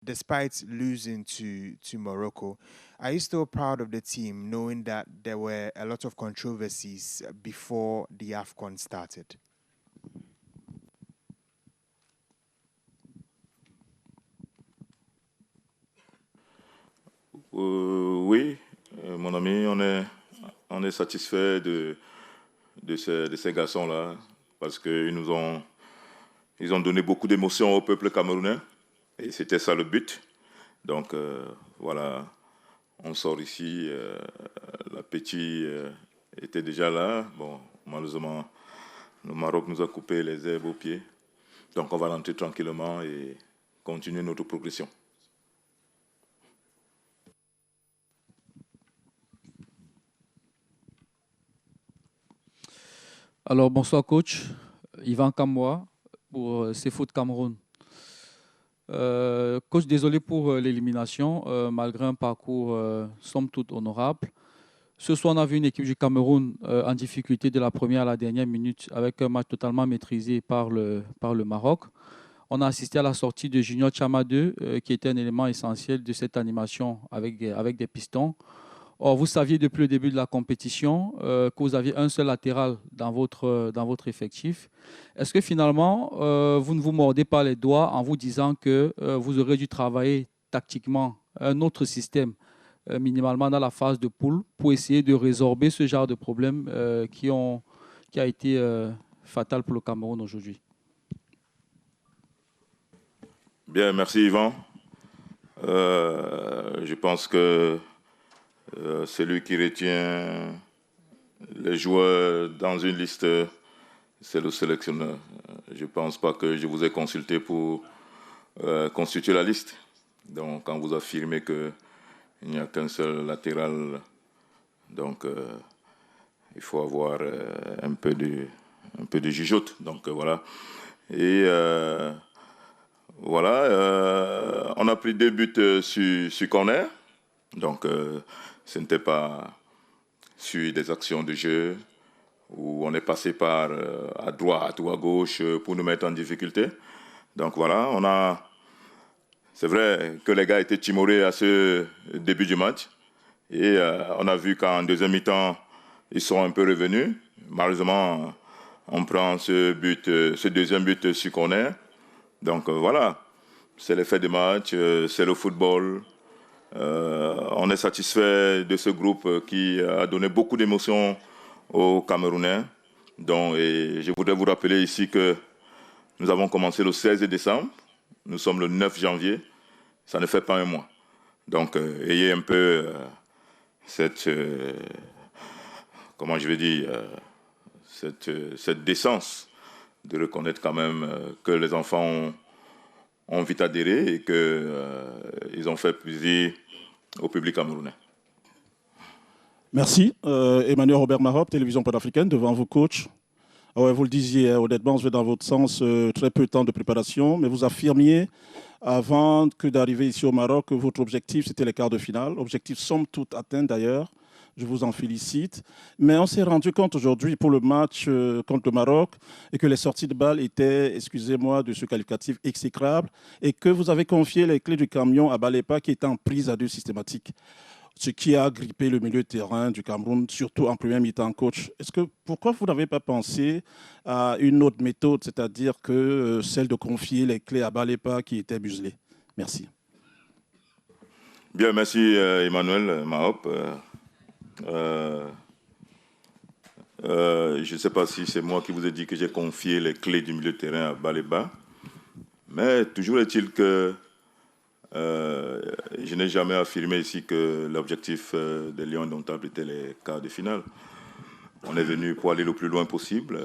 despite losing to Morocco, are you still proud of the team, knowing that there were a lot of controversies before the AFCON started? Oui, mon ami, on est satisfait de ces garçons-là parce ils ont donné beaucoup d'émotions au peuple camerounais et c'était ça le but. Donc voilà, on sort ici. La petite était déjà là. Bon, malheureusement, le Maroc nous a coupé les herbes aux pieds. Donc on va rentrer tranquillement et continuer notre progression. Alors, bonsoir coach, Yvan Kamwa pour CFoot Cameroun. Coach, désolé pour l'élimination, malgré un parcours somme toute honorable. Ce soir, on a vu une équipe du Cameroun en difficulté de la première à la dernière minute avec un match totalement maîtrisé par le Maroc. On a assisté à la sortie de Junior Chama 2, qui était un élément essentiel de cette animation avec des pistons. Or, vous saviez depuis le début de la compétition que vous aviez un seul latéral dans votre effectif. Est-ce que finalement, vous ne vous mordez pas les doigts en vous disant que vous aurez dû travailler tactiquement un autre système, minimalement dans la phase de poule, pour essayer de résorber ce genre de problèmes qui a été fatal pour le Cameroun aujourd'hui? Bien, merci Yvan. Je pense que celui qui retient les joueurs dans une liste, c'est le sélectionneur. Je ne pense pas que je vous ai consulté pour constituer la liste. Donc, quand vous affirmez qu'il n'y a qu'un seul latéral, donc il faut avoir un peu de jugeote. Donc, voilà. Et voilà, on a pris 2 buts sur corner. Donc, ce n'était pas sur des actions de jeu où on est passé par à droite ou à gauche pour nous mettre en difficulté. Donc voilà, c'est vrai que les gars étaient timorés à ce début du match. Et on a vu qu'en deuxième mi-temps, ils sont un peu revenus. Malheureusement, on prend ce deuxième but sur corner. Donc voilà, c'est l'effet du match, c'est le football. On est satisfait de ce groupe qui a donné beaucoup d'émotions aux Camerounais. Donc, et je voudrais vous rappeler ici que nous avons commencé le 16 décembre. Nous sommes le 9 janvier. Ça ne fait pas un mois. Donc, ayez un peu cette, comment je vais dire, cette décence de reconnaître quand même que les enfants ont vite adhéré et qu'ils ont fait plaisir au public camerounais. Merci. Emmanuel Robert Marop, Télévision panafricaine, devant vos coachs. Ah ouais, vous le disiez, honnêtement, je vais dans votre sens, très peu de temps de préparation, mais vous affirmiez, avant que d'arriver ici au Maroc, que votre objectif, c'était les quarts de finale. Objectif somme toute atteint d'ailleurs. Je vous en félicite. Mais on s'est rendu compte aujourd'hui pour le match contre le Maroc et que les sorties de balles étaient, excusez-moi de ce qualificatif, exécrables et que vous avez confié les clés du camion à Balepa qui était en prise à 2 systématique, ce qui a grippé le milieu de terrain du Cameroun, surtout en première mi-temps, coach. Pourquoi vous n'avez pas pensé à une autre méthode, c'est-à-dire que celle de confier les clés à Balepa qui était muselé? Merci. Bien, merci Emmanuel Mahop. Je ne sais pas si c'est moi qui vous ai dit que j'ai confié les clés du milieu de terrain à Baleba, mais toujours est-il que je n'ai jamais affirmé ici que l'objectif des Lions indomptables était les quarts de finale. On est venu pour aller le plus loin possible.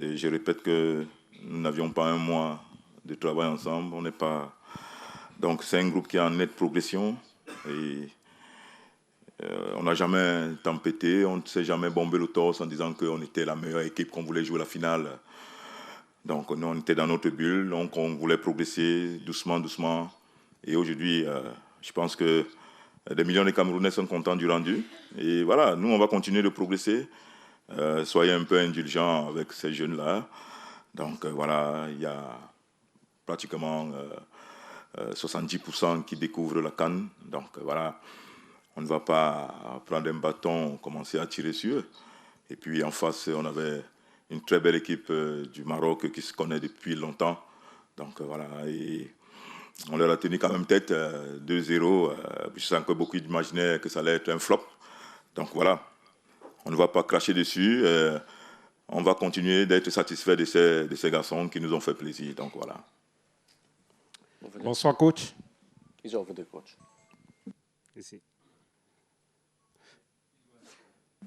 Et je répète que nous n'avions pas un mois de travail ensemble. On n'est pas... Donc c'est un groupe qui est en nette progression. Et on n'a jamais tempêté, on ne s'est jamais bombé le torse en disant qu'on était la meilleure équipe, qu'on voulait jouer la finale. Donc nous, on était dans notre bulle, donc on voulait progresser doucement, doucement. Et aujourd'hui, je pense que des millions de Camerounais sont contents du rendu. Et voilà, nous, on va continuer de progresser. Soyez un peu indulgents avec ces jeunes-là. Donc voilà, il y a pratiquement 70% qui découvrent la CAN. Donc voilà, on ne va pas prendre un bâton, commencer à tirer sur eux. Et puis en face, on avait une très belle équipe du Maroc qui se connaît depuis longtemps. Donc voilà, et on leur a tenu quand même tête 2-0. Je sens que beaucoup imaginaient que ça allait être un flop. Donc voilà, on ne va pas cracher dessus. On va continuer d'être satisfait de ces garçons qui nous ont fait plaisir. Donc voilà. Bonsoir, coach. He's over there, coach. Ici.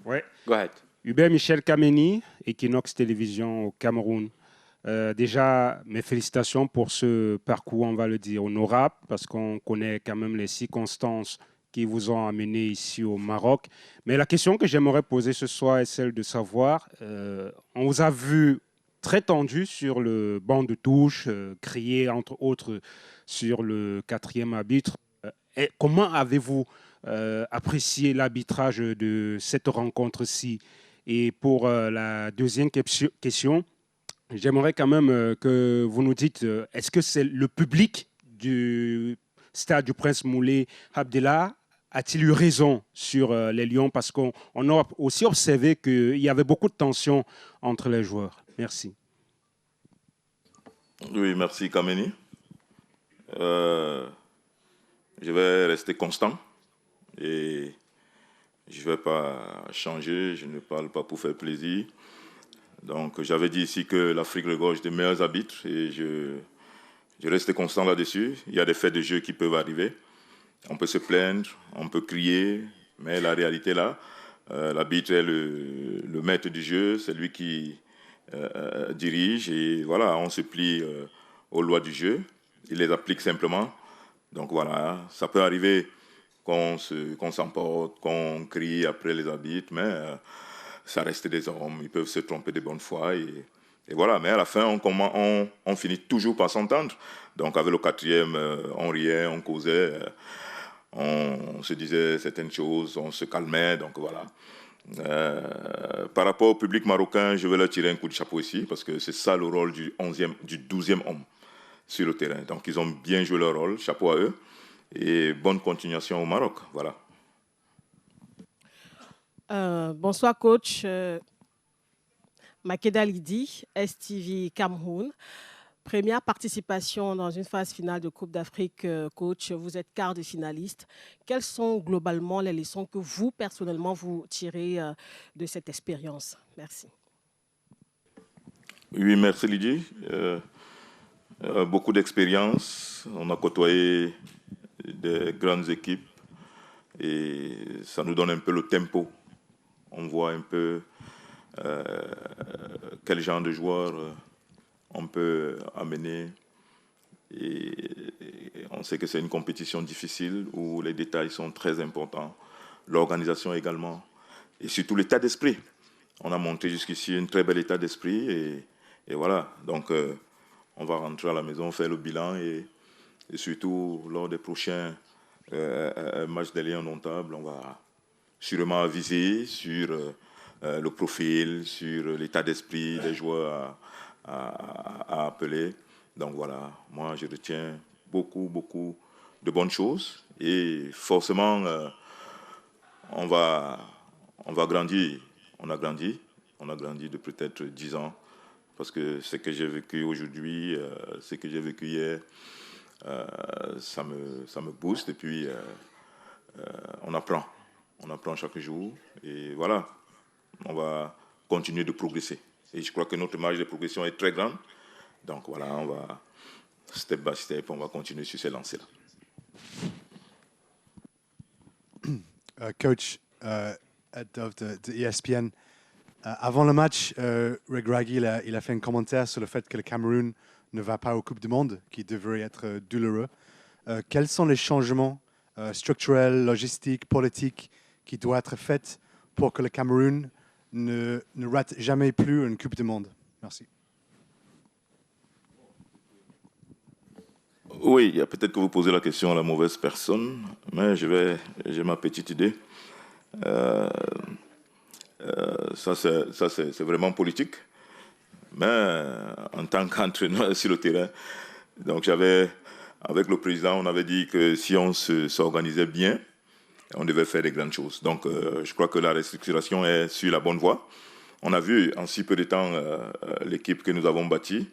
Ouais. Go ahead. Hubert Michel Kameni, Equinox Télévision au Cameroun. Déjà, mes félicitations pour ce parcours, on va le dire, honorable, parce qu'on connaît quand même les circonstances qui vous ont amené ici au Maroc. Mais la question que j'aimerais poser ce soir est celle de savoir, on vous a vu très tendu sur le banc de touche, crier entre autres sur le 4e arbitre. Et comment avez-vous apprécié l'arbitrage de cette rencontre-ci? Et pour la deuxième question, j'aimerais quand même que vous nous dites, est-ce que c'est le public du stade du Prince Moulay Abdellah a-t-il eu raison sur les Lions? Parce qu'on a aussi observé qu'il y avait beaucoup de tension entre les joueurs. Merci. Oui, merci Kameni. Je vais rester constant et je ne vais pas changer, je ne parle pas pour faire plaisir. Donc j'avais dit ici que l'Afrique regorge des meilleurs arbitres et je reste constant là-dessus. Il y a des faits de jeu qui peuvent arriver. On peut se plaindre, on peut crier, mais la réalité là, l'arbitre est le maître du jeu, c'est lui qui dirige et voilà, on se plie aux lois du jeu. Il les applique simplement. Donc voilà, ça peut arriver qu'on s'emporte, qu'on crie après les arbitres, mais ça reste des hommes, ils peuvent se tromper de bonne foi. Et voilà, mais à la fin, on finit toujours par s'entendre. Donc avec le 4e, on riait, on causait, on se disait certaines choses, on se calmait, donc voilà. Par rapport au public marocain, je vais leur tirer un coup de chapeau ici, parce que c'est ça le rôle du 12e homme sur le terrain. Donc ils ont bien joué leur rôle, chapeau à eux, et bonne continuation au Maroc, voilà. Bonsoir coach, Makeda Lidi, STV Cameroun. Première participation dans une phase finale de Coupe d'Afrique, coach, vous êtes quart de finaliste. Quelles sont globalement les leçons que vous, personnellement, vous tirez de cette expérience? Merci. Oui, merci Lydie. Beaucoup d'expérience, on a côtoyé des grandes équipes et ça nous donne un peu le tempo. On voit un peu quel genre de joueurs on peut amener. Et on sait que c'est une compétition difficile où les détails sont très importants. L'organisation également. Et surtout l'état d'esprit. On a montré jusqu'ici un très bel état d'esprit. Et voilà. Donc, on va rentrer à la maison, faire le bilan. Et surtout, lors des prochains matchs des Lions indomptables, on va sûrement aviser sur le profil, sur l'état d'esprit des joueurs à appeler. Donc voilà, moi je retiens beaucoup de bonnes choses et forcément on va grandir. On a grandi de peut-être 10 ans parce que ce que j'ai vécu aujourd'hui, ce que j'ai vécu hier, ça me booste et puis on apprend chaque jour et voilà, on va continuer de progresser. Et je crois que notre marge de progression est très grande. Donc voilà, on va step by step, on va continuer sur ces lancers-là. Coach, head of de ESPN, avant le match, Regragui il a fait un commentaire sur le fait que le Cameroun ne va pas aux Coupes du Monde, qui devrait être douloureux. Quels sont les changements structurels, logistiques, politiques qui doivent être faits pour que le Cameroun ne rate jamais plus une Coupe du Monde? Merci. Oui, peut-être que vous posez la question à la mauvaise personne, mais j'ai ma petite idée. Ça, c'est vraiment politique. Mais en tant qu'entraîneur sur le terrain, donc j'avais avec le président, on avait dit que si on s'organisait bien, on devait faire des grandes choses. Donc, je crois que la restructuration est sur la bonne voie. On a vu en si peu de temps l'équipe que nous avons bâtie.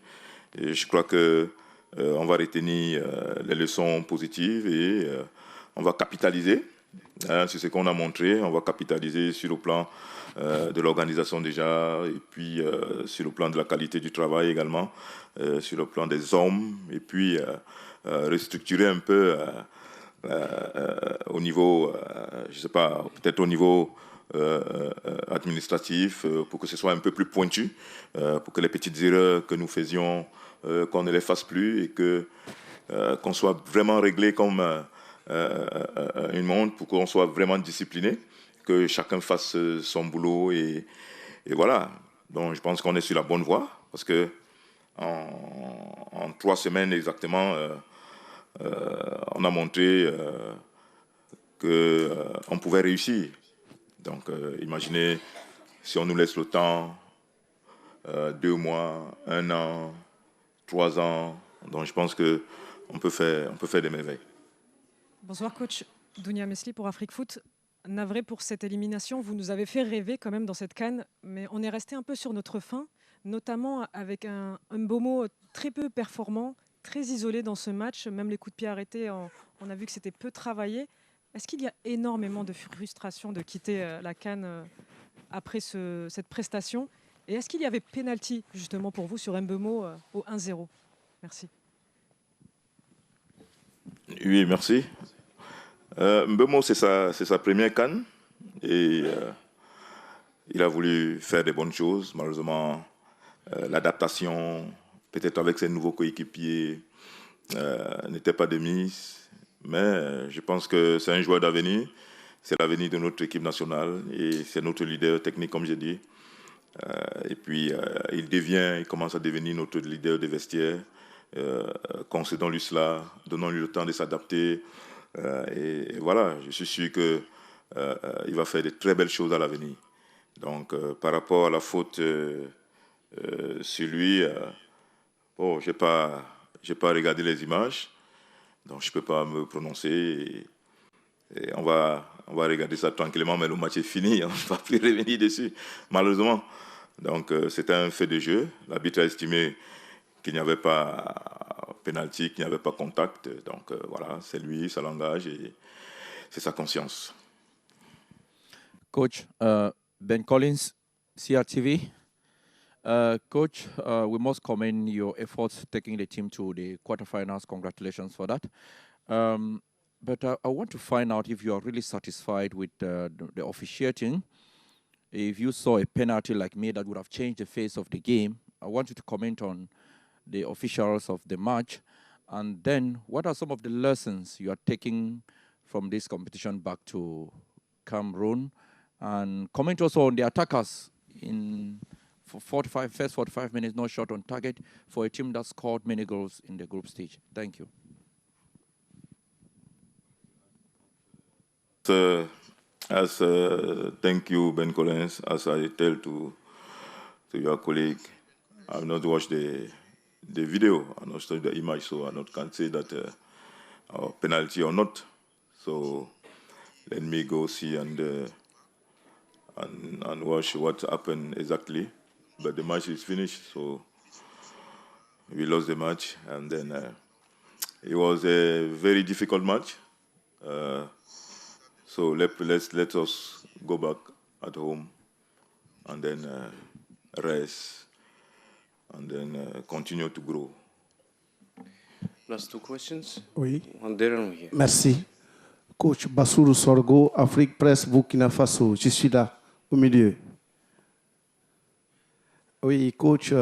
Et je crois qu'on va retenir les leçons positives et on va capitaliser sur ce qu'on a montré. On va capitaliser sur le plan de l'organisation déjà, et puis sur le plan de la qualité du travail également, sur le plan des hommes, et puis restructurer un peu au niveau, je ne sais pas, peut-être au niveau administratif, pour que ce soit un peu plus pointu, pour que les petites erreurs que nous faisions, qu'on ne les fasse plus, et qu'on soit vraiment réglé comme une montre, pour qu'on soit vraiment discipliné, que chacun fasse son boulot, et voilà. Donc je pense qu'on est sur la bonne voie, parce que en 3 semaines exactement, on a montré qu'on pouvait réussir. Donc imaginez si on nous laisse le temps, 2 mois, 1 an, 3 ans. Donc je pense qu'on peut faire des merveilles. Bonsoir coach, Dounia Mesli pour Afrique Foot. Navré pour cette élimination, vous nous avez fait rêver quand même dans cette CAN, mais on est resté un peu sur notre faim, notamment avec un Mbeumo très peu performant, très isolé dans ce match. Même les coups de pied arrêtés, on a vu que c'était peu travaillé. Est-ce qu'il y a énormément de frustration de quitter la CAN après cette prestation? Et est-ce qu'il y avait pénalty justement pour vous sur Mbeumo au 1-0? Merci. Oui, merci. Mbeumo, c'est sa première CAN et il a voulu faire des bonnes choses. Malheureusement, l'adaptation, peut-être avec ses nouveaux coéquipiers, n'était pas de mise. Mais je pense que c'est un joueur d'avenir. C'est l'avenir de notre équipe nationale et c'est notre leader technique, comme j'ai dit. Et puis, il commence à devenir notre leader des vestiaires. Concédons-lui cela, donnons-lui le temps de s'adapter. Et voilà, je suis sûr qu'il va faire de très belles choses à l'avenir. Donc, par rapport à la faute sur lui, bon, je n'ai pas regardé les images, donc je ne peux pas me prononcer. Et on va regarder ça tranquillement, mais le match est fini, on ne va plus revenir dessus, malheureusement. Donc, c'était un fait de jeu. L'arbitre a estimé qu'il n'y avait pas pénalty, qu'il n'y avait pas contact. Donc voilà, c'est lui, ça l'engage et c'est sa conscience. Coach, Ben Collins, CRTV. Coach, we must commend your efforts taking the team to the quarterfinals. Congratulations for that. But I want to find out if you are really satisfied with the officiating. If you saw a penalty like me that would have changed the face of the game, I want you to comment on the officials of the match, and then what are some of the lessons you are taking from this competition back to Cameroon, and comment also on the attackers for first 45 minutes, no shot on target for a team that scored many goals in the group stage. Thank you. Thank you, Ben Collins. As I tell to your colleague, I've not watched the video, I not studied the image, so I can't say that penalty or not. So let me go see and watch what happened exactly. But the match is finished, so we lost the match, and then it was a very difficult match. So let us go back at home and then rest. And then continue to grow. Last 2 questions. Oui. One there and here. Merci. Coach Bassirou Sorgo, Afrique Presse, Burkina Faso. Je suis là, au milieu. Oui, coach,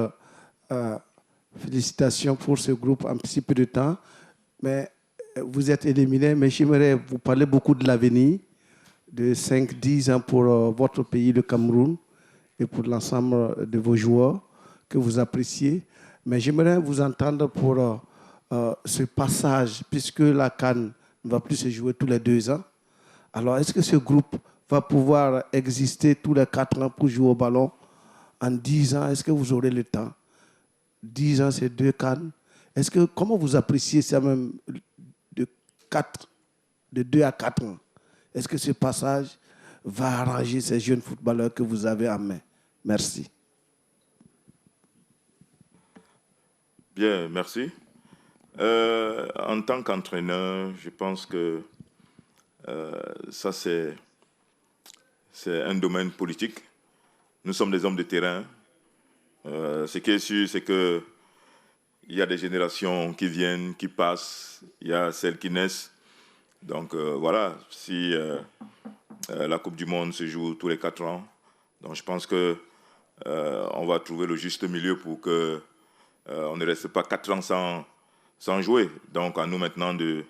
félicitations pour ce groupe en si peu de temps. Mais vous êtes éliminé, mais j'aimerais vous parler beaucoup de l'avenir, de 5-10 ans pour votre pays, le Cameroun, et pour l'ensemble de vos joueurs que vous appréciez. Mais j'aimerais vous entendre pour ce passage, puisque la CAN ne va plus se jouer tous les 2 ans. Alors, est-ce que ce groupe va pouvoir exister tous les 4 ans pour jouer au ballon en 10 ans? Est-ce que vous aurez le temps? 10 ans, c'est 2 CAN. Comment vous appréciez ça même de 2 à 4 ans? Est-ce que ce passage va arranger ces jeunes footballeurs que vous avez en main? Merci. Bien, merci. En tant qu'entraîneur, je pense que ça, c'est un domaine politique. Nous sommes des hommes de terrain. Ce qui est sûr, c'est qu'il y a des générations qui viennent, qui passent, il y a celles qui naissent. Donc voilà, si la Coupe du Monde se joue tous les 4 ans, donc je pense qu'on va trouver le juste milieu pour que on ne reste pas 4 ans sans jouer. Donc à nous maintenant de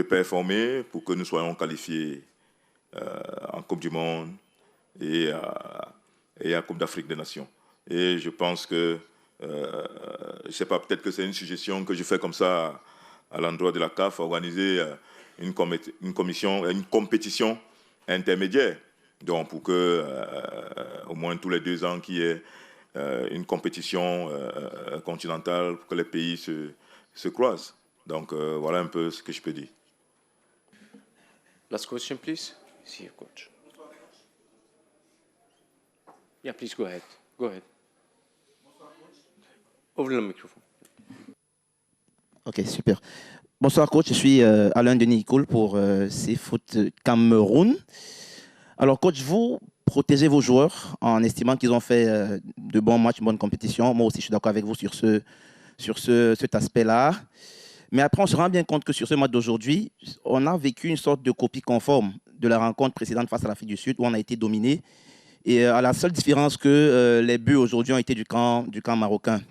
performer pour que nous soyons qualifiés en Coupe du Monde et à Coupe d'Afrique des Nations. Et je pense que, je ne sais pas, peut-être que c'est une suggestion que je fais comme ça à l'endroit de la CAF, organiser une compétition intermédiaire. Donc pour que, au moins tous les 2 ans, qu'il y ait une compétition continentale pour que les pays se croisent. Donc voilà un peu ce que je peux dire. Last question, please. See you, coach. Yeah, please go ahead. Go ahead. Ouvre le microphone. Ok, super. Bonsoir, coach. Je suis Alain Denis Ikoul pour CFoot Cameroun. Alors, coach, vous protégez vos joueurs en estimant qu'ils ont fait de bons matchs, une bonne compétition. Moi aussi, je suis d'accord avec vous sur cet aspect-là. Mais après, on se rend bien compte que sur ce match d'aujourd'hui, on a vécu une sorte de copie conforme de la rencontre précédente face à l'Afrique du Sud, où on a été dominé. Et à la seule différence que les buts aujourd'hui ont été du camp marocain.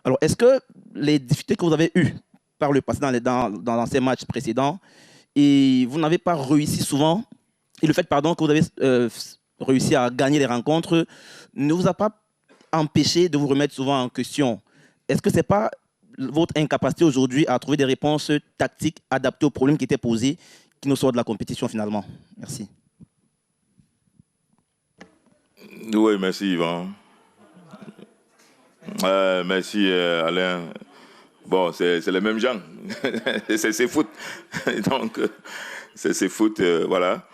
Alors, est-ce que les difficultés que vous avez eues par le passé dans ces matchs précédents, et vous n'avez pas réussi souvent, et le fait que vous avez réussi à gagner les rencontres, ne vous a pas empêché de vous remettre souvent en question? Est-ce que ce n'est pas votre incapacité aujourd'hui à trouver des réponses tactiques adaptées aux problèmes qui étaient posés qui nous sortent de la compétition finalement? Merci. Oui, merci Yvan. Merci Alain. Bon, c'est les mêmes gens. c'est foot. Donc, c'est foot, voilà.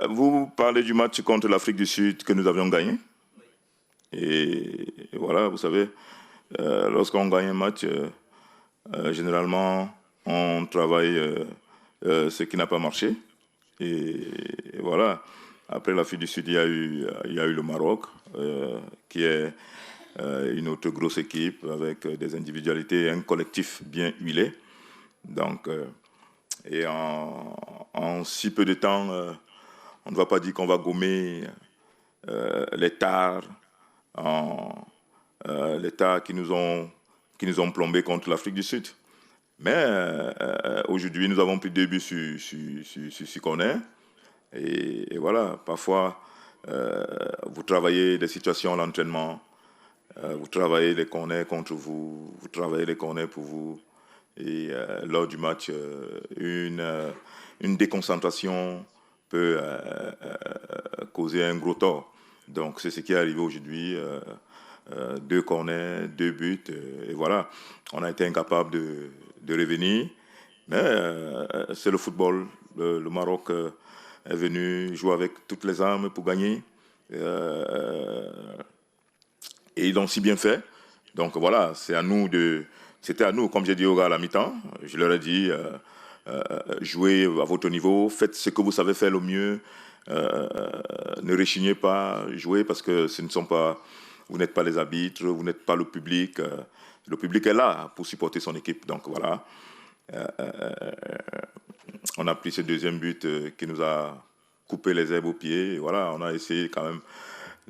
Vous parlez du match contre l'Afrique du Sud que nous avions gagné. Et voilà, vous savez, lorsqu'on gagne un match, généralement, on travaille ce qui n'a pas marché. Et voilà. Après l'Afrique du Sud, il y a eu le Maroc, qui est une autre grosse équipe avec des individualités et un collectif bien huilé. Donc, et en si peu de temps, on ne va pas dire qu'on va gommer les tares qui nous ont plombés contre l'Afrique du Sud. Mais aujourd'hui, nous avons pris 2 buts sur corner. Et voilà, parfois, vous travaillez des situations à l'entraînement, vous travaillez les corners contre vous, vous travaillez les corners pour vous. Et lors du match, une déconcentration peut causer un gros tort. Donc c'est ce qui est arrivé aujourd'hui. 2 corners, 2 buts, et voilà. On a été incapable de revenir. Mais c'est le football. Le Maroc est venu jouer avec toutes les armes pour gagner. Et ils l'ont si bien fait. Donc voilà, c'était à nous, comme j'ai dit aux gars à la mi-temps, je leur ai dit, jouez à votre niveau, faites ce que vous savez faire le mieux, ne rechignez pas, jouez parce que vous n'êtes pas les arbitres, vous n'êtes pas le public. Le public est là pour supporter son équipe. Donc voilà, on a pris ce 2e but qui nous a coupé les herbes aux pieds. Et voilà, on a essayé quand même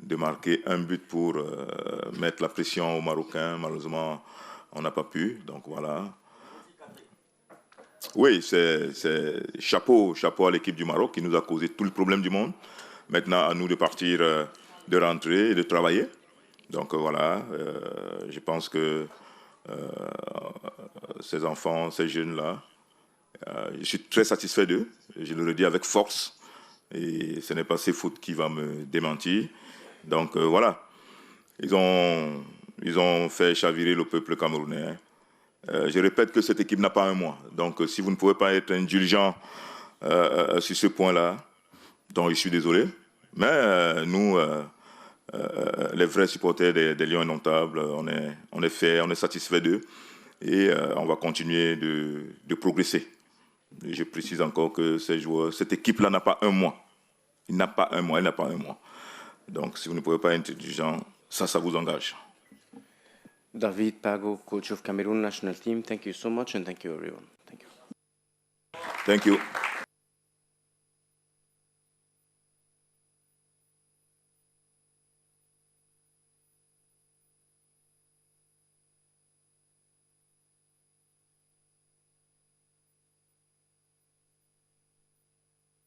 de marquer un but pour mettre la pression aux Marocains. Malheureusement, on n'a pas pu. Donc voilà. Oui, c'est chapeau à l'équipe du Maroc qui nous a causé tout le problème du monde. Maintenant, à nous de partir, de rentrer et de travailler. Donc voilà, je pense que ces enfants, ces jeunes-là, je suis très satisfait d'eux. Je le redis avec force. Et ce n'est pas CFoot qui va me démentir. Donc voilà, ils ont Ils ont fait chavirer le peuple camerounais. Je répète que cette équipe n'a pas un mois. Donc, si vous ne pouvez pas être indulgent sur ce point-là, donc je suis désolé. Mais nous, les vrais supporters des Lions Indomptables, on est fiers, on est satisfaits d'eux. Et on va continuer de progresser. Et je précise encore que ces joueurs, cette équipe-là n'a pas un mois. Il n'a pas un mois, elle n'a pas un mois. Donc, si vous ne pouvez pas être intelligent, ça vous engage. David Pago, coach of Cameroon national team, thank you so much and thank you everyone. Thank you. Thank you.